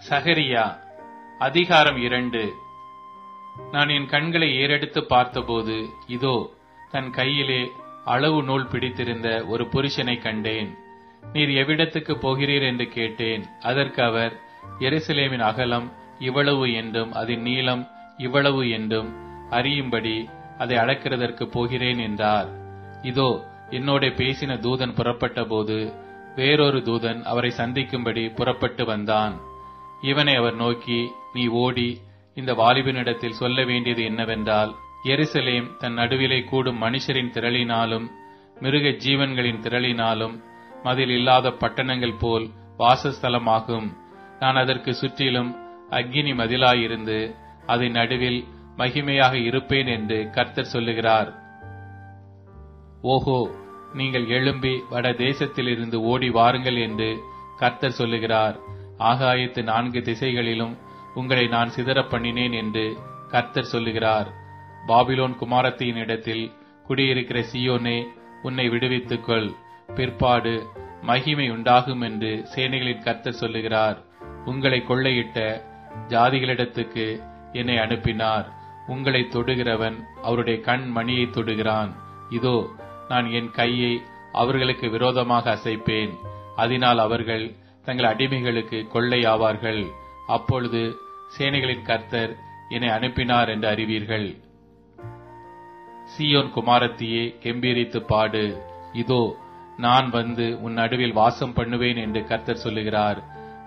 சகரியா அதிகாரம் 2. நான் என் கண்களை ஏறெடுத்து பார்த்தபோது, இதோ, தன் கையிலே அளவு நூல் பிடித்திருந்த ஒரு புருஷனை கண்டேன். நீர் எவ்விடத்துக்கு போகிறீர் என்று கேட்டேன். அதற்கு அவர், எருசலேமின் அகலம் இவ்வளவு என்றும் அதன் நீளம் இவ்வளவு என்றும் அறியும்படி அதை அளக்கிறதற்கு போகிறேன் என்றார். இதோ, என்னோட பேசின தூதன் புறப்பட்ட போது வேறொரு தூதன் அவரை சந்திக்கும்படி புறப்பட்டு வந்தான். இவனை அவர் நோக்கி, நீ ஓடி இந்த வாலிபனிடத்தில் சொல்ல வேண்டியது என்னவென்றால், எருசலேம் தன் நடுவிலே கூடும் மனுஷரின் திரளினாலும் மிருக ஜீவன்களின் திரளினாலும் மதில் இல்லாத பட்டணங்கள் போல் வாசஸ்தலமாகும். நான் அதற்கு சுற்றிலும் அக்கினி மதிலாயிருந்து அதன் நடுவில் மகிமையாக இருப்பேன் என்று கர்த்தர் சொல்லுகிறார். ஓஹோ, நீங்கள் எழும்பி வட தேசத்திலிருந்து ஓடி வாருங்கள் என்று கர்த்தர் சொல்லுகிறார். ஆகாயத்து 4 திசைகளிலும் உங்களை நான் சிதற பண்ணினேன் என்று கர்த்தர் சொல்லுகிறார். பாபிலோன் குமாரத்தியின் இடத்தில் குடியிருக்கிற சீயோனே, உன்னை விடுவித்துக் கொள். பிற்பாடு மகிமை உண்டாகும் என்று சேனைகளின் கர்த்தர் சொல்லுகிறார். உங்களை கொள்ளையிட்ட ஜாதிகளிடத்துக்கு என்னை அனுப்பினார். உங்களை தொடுகிறவன் அவருடைய கண் மணியை தொடுகிறான். இதோ, நான் என் கையை அவர்களுக்கு விரோதமாக அசைப்பேன். அதனால் அவர்கள் தங்கள் அடிமைகளுக்கு கொள்ளையாவார்கள். அப்பொழுது சேனைகளின் கர்த்தர் என்னை அனுப்பினார் என்று அறிவீர்கள். சீயோன் குமாரத்தியே, கெம்பீரித்து பாடு. இதோ, நான் வந்து உன் நடுவில் வாசம் பண்ணுவேன் என்று கர்த்தர் சொல்லுகிறார்.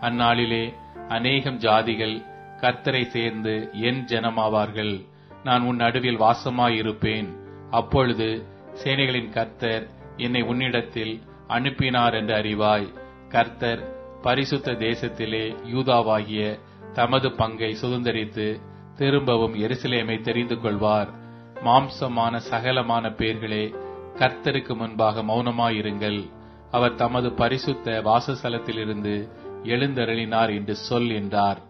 அந்நாளிலே அநேகம் ஜாதிகள் கர்த்தரை சேர்ந்து என் ஜனமாவார்கள். நான் உன் நடுவில் வாசமாயிருப்பேன். அப்பொழுது சேனைகளின் கர்த்தர் என்னை உன்னிடத்தில் அனுப்பினார் என்று அறிவாய். கர்த்தர் பரிசுத்த தேசத்திலே யூதாவாகிய தமது பங்கை சுதந்தரித்து திரும்பவும் எருசலேமை தெரிந்து கொள்வார். மாம்சமான சகலமான பேர்களே, கர்த்தருக்கு முன்பாக மௌனமாயிருங்கள். அவர் தமது பரிசுத்த வாசஸ்தலத்திலிருந்து எழுந்தருளினார் என்று சொல் என்றார்.